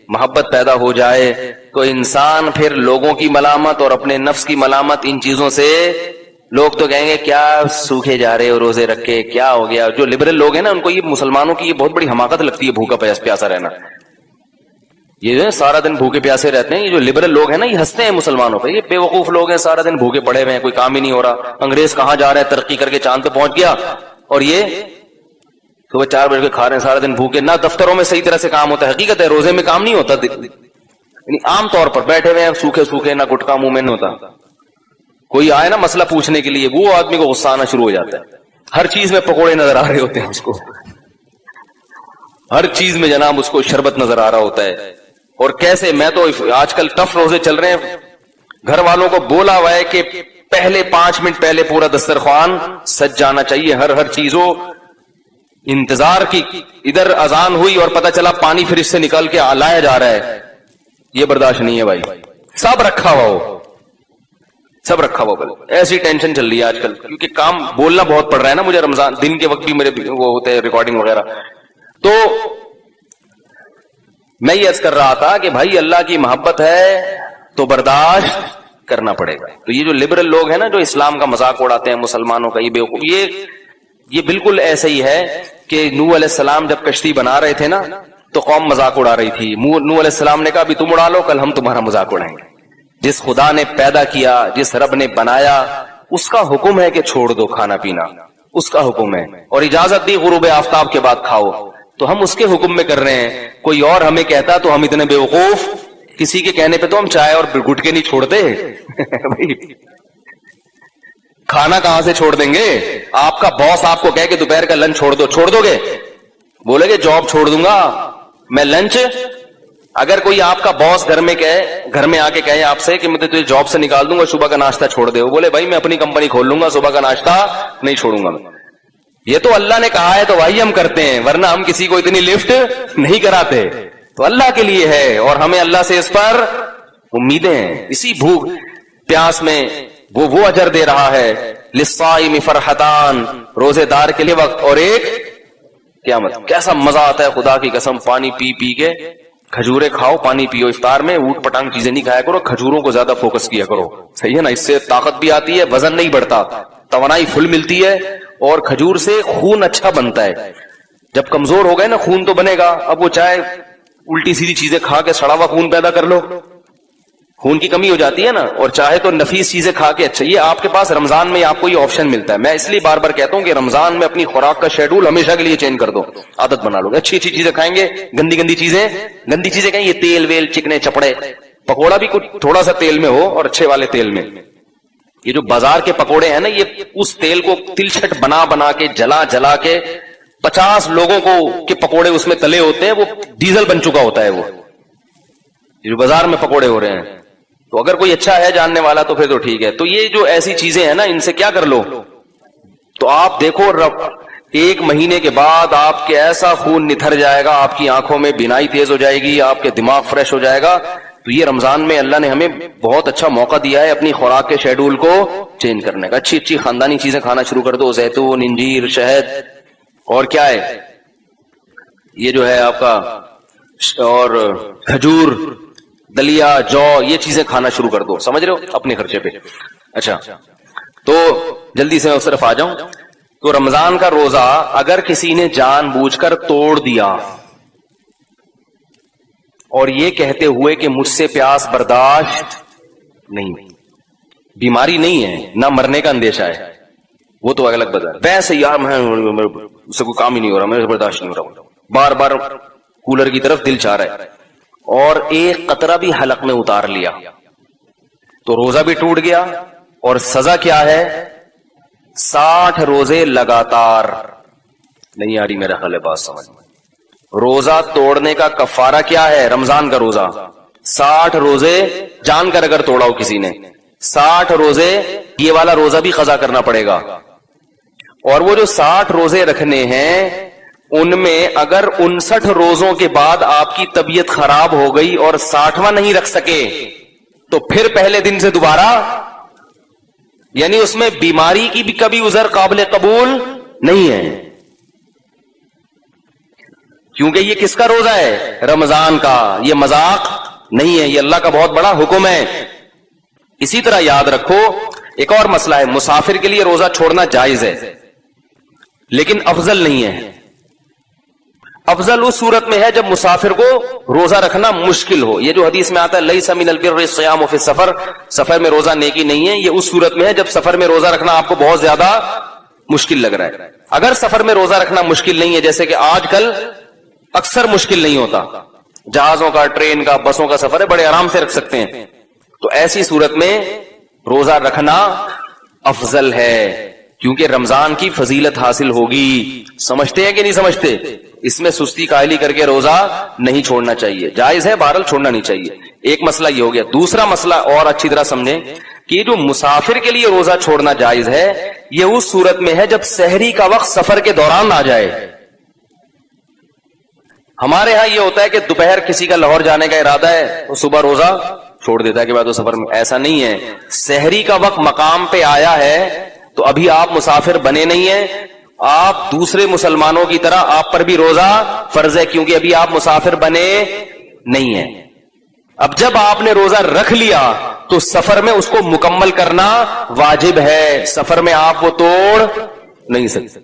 محبت پیدا ہو جائے، تو انسان پھر لوگوں کی ملامت اور اپنے نفس کی ملامت، ان چیزوں سے لوگ تو کہیں گے کیا سوکھے جا رہے ہو روزے رکھ کے، کیا ہو گیا. جو لبرل لوگ ہیں نا ان کو یہ مسلمانوں کی یہ بہت بڑی حماقت لگتی ہے، بھوکا پیاسا رہنا. یہ جو ہے سارا دن بھوکے پیاسے رہتے ہیں، یہ جو لبرل لوگ ہیں نا یہ ہنستے ہیں مسلمانوں پہ، یہ بے وقوف لوگ ہیں، سارا دن بھوکے پڑے ہوئے ہیں، کوئی کام ہی نہیں ہو رہا. انگریز کہاں جا رہا ہے، ترقی کر کے چاند پہ پہنچ گیا، اور یہ صبح 4 بجے کے کھا رہے ہیں سارا دن بھوکے. نہ دفتروں میں صحیح طرح سے کام ہوتا ہے. حقیقت ہے روزے میں کام نہیں ہوتا، یعنی عام طور پر بیٹھے ہوئے ہیں سوکھے سوکھے، نہ گٹکا منہ میں نہیں ہوتا. کوئی آئے نا مسئلہ پوچھنے کے لیے، وہ آدمی کو غصہ آنا شروع ہو جاتا ہے. ہر چیز میں پکوڑے نظر آ رہے ہوتے ہیں اس کو، ہر چیز میں جناب اس کو شربت نظر آ رہا ہوتا ہے. اور کیسے، میں تو آج کل ٹف روزے چل رہے ہیں، گھر والوں کو بولا ہوا ہے کہ پہلے 5 منٹ پہلے پورا دسترخوان سج جانا چاہیے، ہر چیز ہو. انتظار کی، ادھر اذان ہوئی اور پتہ چلا پانی فریج سے نکال کے لایا جا رہا ہے، یہ برداشت نہیں ہے بھائی. سب رکھا ہوا ہو، سب رکھا ہوا. ایسی ٹینشن چل رہی ہے آج کل، کیونکہ کام بولنا بہت پڑ رہا ہے نا مجھے، رمضان دن کے وقت بھی میرے وہ ہوتے ہیں ریکارڈنگ وغیرہ. تو میں یہ عرض کر رہا تھا کہ بھائی اللہ کی محبت ہے تو برداشت کرنا پڑے گا. تو یہ جو لبرل لوگ ہیں نا جو اسلام کا مذاق اڑاتے ہیں مسلمانوں کا، یہ بیوقوف، یہ بالکل ایسے ہی ہے کہ نوح علیہ السلام جب کشتی بنا رہے تھے نا تو قوم مذاق اڑا رہی تھی. نوح علیہ السلام نے کہا ابھی تم اڑا لو، کل ہم تمہارا مذاق اڑائیں گے. جس خدا نے پیدا کیا، جس رب نے بنایا، اس کا حکم ہے کہ چھوڑ دو کھانا پینا. اس کا حکم ہے، اور اجازت دی غروب آفتاب کے بعد کھاؤ، تو ہم اس کے حکم میں کر رہے ہیں. کوئی اور ہمیں کہتا تو ہم اتنے بیوقوف، کسی کے کہنے پہ تو ہم چائے اور گٹکے نہیں چھوڑتے. کھانا کہاں سے چھوڑ دیں گے؟ آپ کا باس آپ کو کہے کہ دوپہر کا لنچ چھوڑ دو گے؟ بولے گے جاب چھوڑ دوں گا میں، لنچ. اگر کوئی آپ کا باس گھر میں آ کے کہے آپ سے کہ میں تجھے جاب سے نکال دوں گا، صبح کا ناشتہ چھوڑ دے، وہ بولے بھائی میں اپنی کمپنی کھول لوں گا، صبح کا ناشتہ نہیں چھوڑوں گا. یہ تو اللہ نے کہا ہے تو وہی ہم کرتے ہیں، ورنہ ہم کسی کو اتنی لفٹ نہیں کراتے. تو اللہ کے لیے ہے اور ہمیں اللہ سے اس پر امیدیں ہیں. اسی بھوک پیاس میں وہ اجر دے رہا ہے. للصائم فرحتان، روزے دار کے لیے وقت اور ایک قیامت. کیسا مزہ آتا ہے خدا کی قسم، پانی پی پی کے. کھجورے کھاؤ، پانی پیو. افطار میں اوٹ پٹانگ چیزیں نہیں کھایا کرو، کھجوروں کو زیادہ فوکس کیا کرو، صحیح ہے نا؟ اس سے طاقت بھی آتی ہے، وزن نہیں بڑھتا، توانائی فل ملتی ہے، اور کھجور سے خون اچھا بنتا ہے. جب کمزور ہو گئے نا خون تو بنے گا. اب وہ چاہے الٹی سیدھی چیزیں کھا کے سڑا ہوا خون پیدا کر لو، خون کی کمی ہو جاتی ہے نا، اور چاہے تو نفیس چیزیں کھا کے. اچھا یہ آپ کے پاس رمضان میں آپ کو یہ آپشن ملتا ہے. میں اس لیے بار بار کہتا ہوں کہ رمضان میں اپنی خوراک کا شیڈول ہمیشہ کے لیے چینج کر دو، عادت بنا لو. اچھی اچھی چیزیں کھائیں گے، گندی چیزیں کہیں، یہ تیل ویل چکنے چپڑے، پکوڑا بھی کچھ تھوڑا سا تیل میں ہو اور اچھے والے تیل میں. یہ جو بازار کے پکوڑے ہیں نا، یہ اس تیل کو تلچھٹ بنا کے جلا کے 50 لوگوں کو کے پکوڑے اس میں تلے ہوتے ہیں، وہ ڈیزل بن چکا ہوتا ہے. وہ جو بازار میں پکوڑے ہو رہے ہیں، تو اگر کوئی اچھا ہے جاننے والا تو پھر تو ٹھیک ہے. تو یہ جو ایسی چیزیں ہیں نا، ان سے کیا کر لو. تو آپ دیکھو ایک مہینے کے بعد آپ کے ایسا خون نتھر جائے گا، آپ کی آنکھوں میں بینائی تیز ہو جائے گی، آپ کے دماغ فریش ہو جائے گا. تو یہ رمضان میں اللہ نے ہمیں بہت اچھا موقع دیا ہے اپنی خوراک کے شیڈول کو چینج کرنے کا. اچھی خاندانی چیزیں کھانا شروع کر دو، زیتون، انجیر، شہد، اور کیا ہے یہ جو ہے آپ کا، اور کھجور، دلیا، جو، یہ چیزیں کھانا شروع کر دو. سمجھ رہے ہو؟ اپنے خرچے پہ. اچھا تو جلدی سے میں اس طرف آ جاؤں. تو رمضان کا روزہ اگر کسی نے جان بوجھ کر توڑ دیا اور یہ کہتے ہوئے کہ مجھ سے پیاس برداشت نہیں، بیماری نہیں ہے، نہ مرنے کا اندیشہ ہے، وہ تو الگ بات ہے. ویسے یار میں سے کوئی کام ہی نہیں ہو رہا، میرے سے برداشت نہیں ہو رہا، بار بار کولر کی طرف دل چاہ رہا ہے، اور ایک قطرہ بھی حلق میں اتار لیا تو روزہ بھی ٹوٹ گیا. اور سزا کیا ہے؟ 60 روزے لگاتار. نہیں آ رہی میرا خیال ہے بات سمجھ میں. روزہ توڑنے کا کفارہ کیا ہے؟ رمضان کا روزہ 60 روزے جان کر اگر توڑا ہو کسی نے، 60 روزے، یہ والا روزہ بھی قضا کرنا پڑے گا. اور وہ جو 60 روزے رکھنے ہیں، ان میں اگر 59 روزوں کے بعد آپ کی طبیعت خراب ہو گئی اور 60واں نہیں رکھ سکے تو پھر پہلے دن سے دوبارہ، یعنی اس میں بیماری کی بھی کبھی عذر قابل قبول نہیں ہے. کیونکہ یہ کس کا روزہ ہے؟ رمضان کا. یہ مذاق نہیں ہے، یہ اللہ کا بہت بڑا حکم ہے. اسی طرح یاد رکھو ایک اور مسئلہ ہے، مسافر کے لیے روزہ چھوڑنا جائز ہے لیکن افضل نہیں ہے. افضل اس صورت میں ہے جب مسافر کو روزہ رکھنا مشکل ہو. یہ جو حدیث میں آتا ہے لیس من البر الصیام فی السفر، سفر میں روزہ نیکی نہیں ہے، یہ اس صورت میں ہے جب سفر میں روزہ رکھنا آپ کو بہت زیادہ مشکل لگ رہا ہے. اگر سفر میں روزہ رکھنا مشکل نہیں ہے، جیسے کہ آج کل اکثر مشکل نہیں ہوتا، جہازوں کا، ٹرین کا، بسوں کا سفر ہے، بڑے آرام سے رکھ سکتے ہیں، تو ایسی صورت میں روزہ رکھنا افضل ہے کیونکہ رمضان کی فضیلت حاصل ہوگی. سمجھتے ہیں کہ نہیں سمجھتے؟ اس میں سستی کاہلی کر کے روزہ نہیں چھوڑنا چاہیے. جائز ہے، بہرحال چھوڑنا نہیں چاہیے. ایک مسئلہ یہ ہو گیا. دوسرا مسئلہ اور اچھی طرح سمجھیں کہ یہ جو مسافر کے لیے روزہ چھوڑنا جائز ہے، یہ اس صورت میں ہے جب سحری کا وقت سفر کے دوران آ جائے. ہمارے ہاں یہ ہوتا ہے کہ دوپہر کسی کا لاہور جانے کا ارادہ ہے، وہ صبح روزہ چھوڑ دیتا ہے کہ بعد وہ سفر میں. ایسا نہیں ہے. سحری کا وقت مقام پہ آیا ہے تو ابھی آپ مسافر بنے نہیں ہیں، آپ دوسرے مسلمانوں کی طرح آپ پر بھی روزہ فرض ہے کیونکہ ابھی آپ مسافر بنے نہیں ہیں. اب جب آپ نے روزہ رکھ لیا تو سفر میں اس کو مکمل کرنا واجب ہے. سفر میں آپ وہ توڑ نہیں سکتے.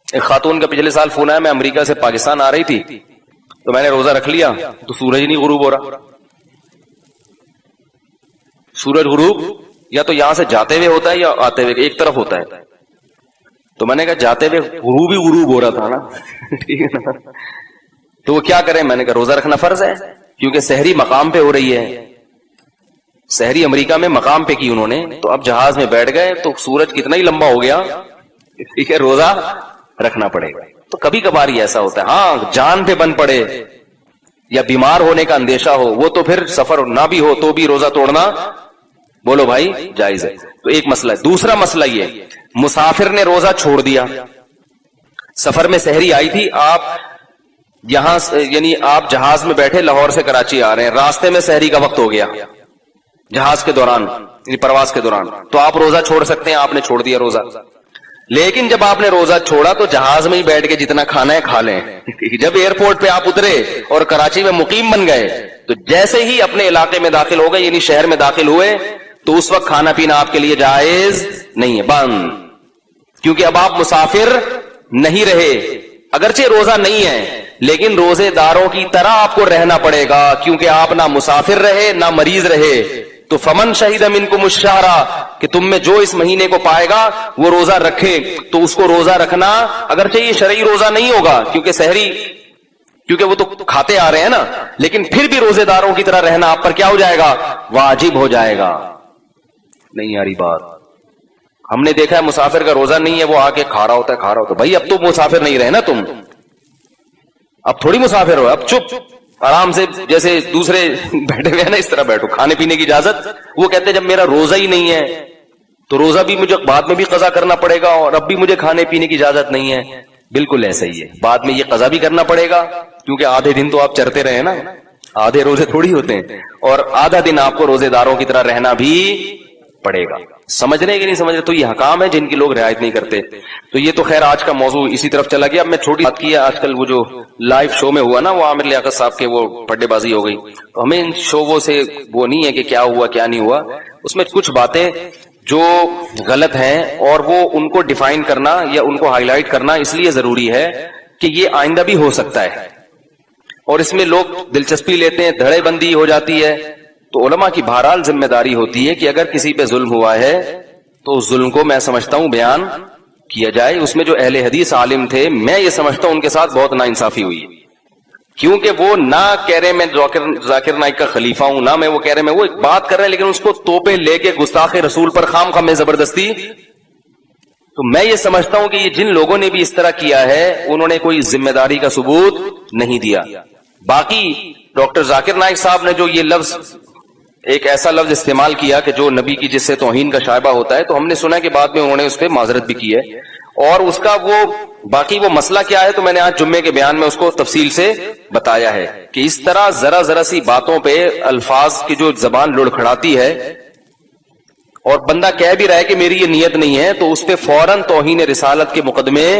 ایک خاتون کا پچھلے سال فون آیا، میں امریکہ سے پاکستان آ رہی تھی تو میں نے روزہ رکھ لیا تو سورج نہیں غروب ہو رہا. سورج غروب یا تو یہاں سے جاتے ہوئے ہوتا ہے یا آتے ہوئے، ایک طرف ہوتا ہے. تو میں نے کہا جاتے ہوئے غروب ہی غروب ہو رہا تھا نا ٹھیک ہے نا, تو وہ کیا کریں؟ میں نے کہا روزہ رکھنا فرض ہے, کیونکہ سحری مقام پہ ہو رہی ہے, سحری امریکہ میں مقام پہ کی انہوں نے, تو اب جہاز میں بیٹھ گئے تو سورج کتنا ہی لمبا ہو گیا, ٹھیک ہے, روزہ رکھنا پڑے گا. تو کبھی کبھار ہی ایسا ہوتا ہے, ہاں جان پہ بن پڑے یا بیمار ہونے کا اندیشہ ہو, وہ تو پھر سفر نہ بھی ہو تو بھی روزہ توڑنا بولو بھائی جائز ہے. تو ایک مسئلہ ہے. دوسرا مسئلہ یہ, مسافر نے روزہ چھوڑ دیا, سفر میں سحری آئی تھی, آپ یہاں یعنی آپ جہاز میں بیٹھے لاہور سے کراچی آ رہے ہیں, راستے میں سحری کا وقت ہو گیا جہاز کے دوران یعنی پرواز کے دوران, تو آپ روزہ چھوڑ سکتے ہیں, آپ نے چھوڑ دیا روزہ. لیکن جب آپ نے روزہ چھوڑا تو جہاز میں ہی بیٹھ کے جتنا کھانا ہے کھا لیں. جب ایئرپورٹ پہ آپ اترے اور کراچی میں مقیم بن گئے تو جیسے ہی اپنے علاقے میں داخل ہو گئے یعنی شہر میں داخل ہوئے تو اس وقت کھانا پینا آپ کے لیے جائز نہیں ہے, بند, کیونکہ اب آپ مسافر نہیں رہے. اگرچہ روزہ نہیں ہے لیکن روزے داروں کی طرح آپ کو رہنا پڑے گا, کیونکہ آپ نہ مسافر رہے نہ مریض رہے. تو فمن شہید منکم الشہر, کہ تم میں جو اس مہینے کو پائے گا وہ روزہ رکھے. تو اس کو روزہ رکھنا, اگرچہ یہ شرعی روزہ نہیں ہوگا کیونکہ سحری, کیونکہ وہ تو کھاتے آ رہے ہیں نا, لیکن پھر بھی روزے داروں کی طرح رہنا آپ پر کیا ہو جائے گا, واجب ہو جائے گا. نہیں آ رہی بات؟ ہم نے دیکھا ہے مسافر کا روزہ نہیں ہے, وہ آ کے کھا رہا ہوتا ہے. بھائی اب تو مسافر نہیں رہے نا تم, اب تھوڑی مسافر ہو, اب چپ آرام سے جیسے دوسرے بیٹھے ہوئے ہیں نا اس طرح بیٹھو, کھانے پینے کی اجازت. وہ کہتے ہیں جب میرا روزہ ہی نہیں ہے تو روزہ بھی مجھے بعد میں بھی قضا کرنا پڑے گا اور اب بھی مجھے کھانے پینے کی اجازت نہیں ہے. بالکل ایسا ہی ہے, بعد میں یہ قضا بھی کرنا پڑے گا کیونکہ آدھے دن تو آپ چرتے رہے نا, آدھے روزے تھوڑی ہوتے ہیں, اور آدھا دن آپ کو روزے داروں کی طرح رہنا بھی پڑے گا. سمجھ رہے کہ نہیں سمجھ رہے؟ تو یہ حکام ہے جن کی لوگ رعایت نہیں کرتے. تو یہ تو خیر آج کا موضوع اسی طرف چلا گیا. اب میں چھوٹی بات کی ہے, آج کل وہ جو لائیو شو میں ہوا نا, وہ عامر لیاقت صاحب کے وہ پڈے بازی ہو گئی. تو ہمیں ان شووں سے وہ نہیں ہے کہ کیا ہوا کیا نہیں ہوا, اس میں کچھ باتیں جو غلط ہیں اور وہ ان کو ڈیفائن کرنا یا ان کو ہائی لائٹ کرنا اس لیے ضروری ہے کہ یہ آئندہ بھی ہو سکتا ہے, اور اس میں لوگ دلچسپی لیتے ہیں, دھڑے بندی ہو جاتی ہے. تو علماء کی بہرحال ذمہ داری ہوتی ہے کہ اگر کسی پہ ظلم ہوا ہے تو اس ظلم کو میں سمجھتا ہوں بیان کیا جائے. اس میں جو اہل حدیث عالم تھے, میں یہ سمجھتا ہوں ان کے ساتھ بہت ناانصافی ہوئی, کیونکہ وہ نہ کہہ رہے میں ذاکر نائک کا خلیفہ ہوں, نہ میں وہ کہہ رہے میں وہ ایک بات کر رہے ہیں, لیکن اس کو توپے لے کے گستاخ رسول پر خام خام میں زبردستی. تو میں یہ سمجھتا ہوں کہ یہ جن لوگوں نے بھی اس طرح کیا ہے انہوں نے کوئی ذمہ داری کا ثبوت نہیں دیا. باقی ڈاکٹر ذاکر نائک صاحب نے جو یہ لفظ, ایک ایسا لفظ استعمال کیا کہ جو نبی کی جس سے توہین کا شائبہ ہوتا ہے, تو ہم نے سنا کہ بعد میں انہوں نے اس پہ معذرت بھی کی ہے, اور اس کا وہ باقی وہ مسئلہ کیا ہے تو میں نے آج جمعے کے بیان میں اس کو تفصیل سے بتایا ہے کہ اس طرح ذرا سی باتوں پہ الفاظ کی جو زبان لڑکھڑاتی ہے اور بندہ کہہ بھی رہا ہے کہ میری یہ نیت نہیں ہے, تو اس پہ فوراً توہین رسالت کے مقدمے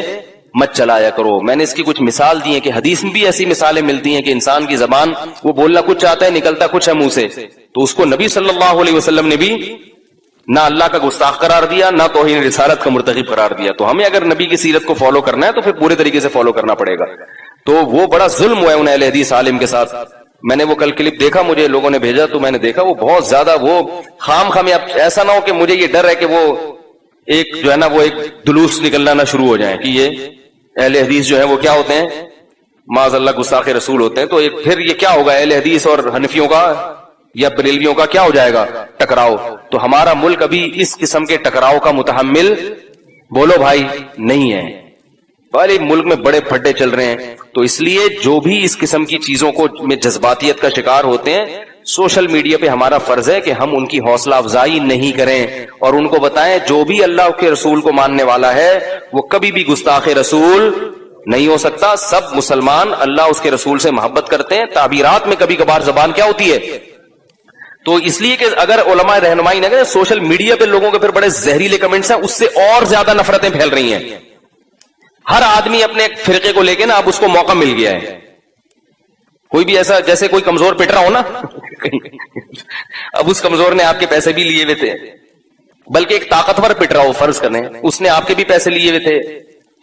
مت چلایا کرو. میں نے اس کی کچھ مثال دی ہے کہ حدیث میں بھی ایسی مثالیں ملتی ہیں کہ انسان کی زبان وہ بولنا کچھ چاہتا ہے, نکلتا کچھ ہے منہ سے, تو اس کو نبی صلی اللہ علیہ وسلم نے بھی نہ اللہ کا گستاخ قرار دیا نہ توہین رسالت کا مرتکب قرار دیا. تو ہمیں اگر نبی کی سیرت کو فالو کرنا ہے تو پھر پورے طریقے سے فالو کرنا پڑے گا. تو وہ بڑا ظلم ہوا ہے ان اہل حدیث عالم کے ساتھ. میں نے وہ کل کلپ دیکھا, مجھے لوگوں نے بھیجا, تو میں نے دیکھا وہ بہت زیادہ وہ خام خام, ایسا نہ ہو کہ مجھے یہ ڈر ہے کہ وہ ایک جو ہے نا وہ ایک دلوس نکلنا نہ شروع ہو جائیں کہ یہ اہل حدیث جو ہے وہ کیا ہوتے ہیں, معاذ اللہ گستاخ رسول ہوتے ہیں. تو پھر یہ کیا ہوگا, اہل حدیث اور حنفیوں کا یا بریلویوں کا کیا ہو جائے گا, ٹکراؤ. تو ہمارا ملک ابھی اس قسم کے ٹکراؤ کا متحمل بولو بھائی نہیں ہے. بھائی ملک میں بڑے پھڈے چل رہے ہیں, تو اس لیے جو بھی اس قسم کی چیزوں کو میں جذباتیت کا شکار ہوتے ہیں, سوشل میڈیا پہ ہمارا فرض ہے کہ ہم ان کی حوصلہ افزائی نہیں کریں اور ان کو بتائیں جو بھی اللہ کے رسول کو ماننے والا ہے وہ کبھی بھی گستاخ رسول نہیں ہو سکتا. سب مسلمان اللہ اس کے رسول سے محبت کرتے ہیں. تعبیرات میں کبھی کبھار زبان کیا ہوتی ہے, تو اس لیے کہ اگر علماء رہنمائی نہ کریں, سوشل میڈیا پہ لوگوں کے پھر بڑے زہریلے کمنٹس ہیں, اس سے اور زیادہ نفرتیں پھیل رہی ہیں. ہر آدمی اپنے ایک فرقے کو لے کے نا اب اس کو موقع مل گیا ہے. کوئی بھی ایسا جیسے کوئی کمزور پٹ رہا ہو نا اب اس کمزور نے آپ کے پیسے بھی لیے ہوئے تھے, بلکہ ایک طاقتور پٹ رہا ہو, فرض کریں اس نے آپ کے بھی پیسے لیے ہوئے تھے,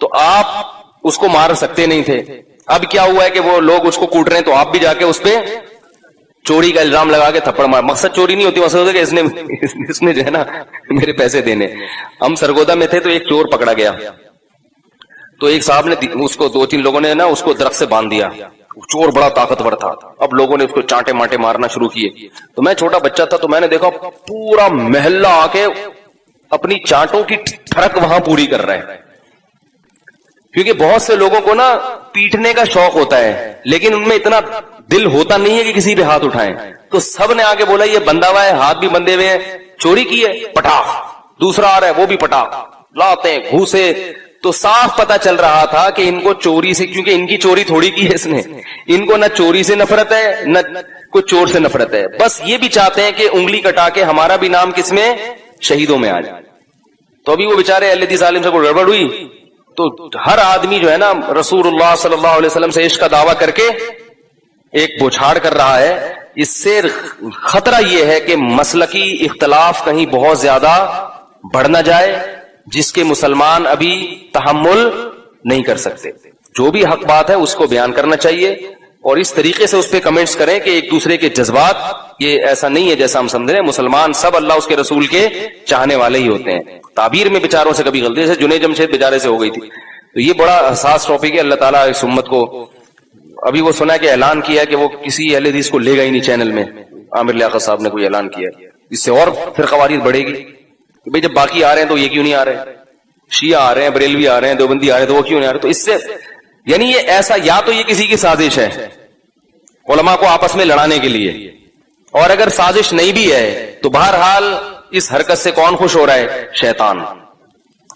تو آپ اس کو مار سکتے نہیں تھے. اب کیا ہوا ہے کہ وہ لوگ اس کو کوٹ رہے ہیں, تو آپ بھی جا کے اس پہ چوری کا الزام لگا کے تھپڑ مار. مقصد چوری نہیں ہوتی, مقصد ہوتا ہے کہ اس نے جو ہے نا میرے پیسے دینے. ہم سرگودا میں تھے تو ایک چور پکڑا گیا, تو ایک صاحب نے اس کو 2-3 لوگوں نے نا اس کو درخت سے باندھ دیا. چور بڑا طاقتور تھا. اب لوگوں نے اس کو چانٹے مانٹے مارنا شروع کیے. تو میں چھوٹا بچہ تھا تو میں نے دیکھا پورا محلہ آ کے اپنی چانٹوں کی ٹھڑک وہاں پوری کر رہے ہیں. کیونکہ بہت سے لوگوں کو نا پیٹنے کا شوق ہوتا ہے لیکن ان میں اتنا دل ہوتا نہیں ہے کہ کسی پہ ہاتھ اٹھائیں. تو سب نے آگے بولا یہ بندہ ہوا ہے, ہاتھ بھی بندے ہوئے ہیں, چوری کی ہے, پٹاخ. دوسرا آ رہا ہے وہ بھی پٹاخ لاتے ہیں گھوسے. تو صاف پتا چل رہا تھا کہ ان کو چوری سے, کیونکہ ان کی چوری تھوڑی کی ہے اس نے, ان کو نہ چوری سے نفرت ہے نہ کوئی چور سے نفرت ہے, بس یہ بھی چاہتے ہیں کہ انگلی کٹا کے ہمارا بھی نام کس میں, شہیدوں میں آ جائے. تو ابھی وہ بیچارے اہل حدیث عالم سے کوئی گڑبڑ ہوئی تو ہر آدمی جو ہے نا رسول اللہ صلی اللہ علیہ وسلم سے عشق کا دعویٰ کر کے ایک بوچھاڑ کر رہا ہے. اس سے خطرہ یہ ہے کہ مسلکی اختلاف کہیں بہت زیادہ بڑھ نہ جائے جس کے مسلمان ابھی تحمل نہیں کر سکتے. جو بھی حق بات ہے اس کو بیان کرنا چاہیے اور اس طریقے سے اس پہ کمنٹس کریں کہ ایک دوسرے کے جذبات, یہ ایسا نہیں ہے جیسا ہم سمجھ رہے ہیں. مسلمان سب اللہ اس کے رسول کے چاہنے والے ہی ہوتے ہیں. تعبیر میں بیچاروں سے کبھی غلطی, جیسے جنید جمشید بیچارے سے ہو گئی تھی. تو یہ بڑا حساس ٹاپک ہے. اللہ تعالیٰ اس امت کو, ابھی وہ سنا کہ اعلان کیا کہ وہ کسی اہل حدیث کو لے گا ہی نہیں چینل میں. عامر لیاقت صاحب نے کوئی اعلان کیا, اس سے اور پھر قواریت بڑھے گی. بھئی جب باقی آ رہے ہیں تو یہ کیوں نہیں آ رہے, شیعہ آ رہے ہیں, بریلوی آ رہے ہیں, دیوبندی آ رہے ہیں, تو وہ کیوں نہیں آ رہے. تو اس سے یعنی یہ ایسا, یا تو یہ کسی کی سازش ہے علماء کو آپس میں لڑانے کے لیے, اور اگر سازش نہیں بھی ہے تو بہرحال اس حرکت سے کون خوش ہو رہا ہے, شیطان.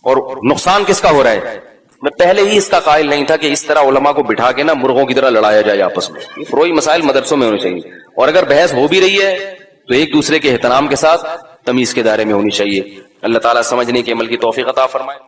اور نقصان کس کا ہو رہا ہے. میں پہلے ہی اس کا قائل نہیں تھا کہ اس طرح علماء کو بٹھا کے نا مرغوں کی طرح لڑایا جائے آپس میں. یہ فروعی مسائل مدرسوں میں ہونے چاہیے, اور اگر بحث ہو بھی رہی ہے تو ایک دوسرے کے احترام کے ساتھ تمیز کے دائرے میں ہونی چاہیے. اللہ تعالیٰ سمجھنے کے عمل کی توفیق عطا فرمائے.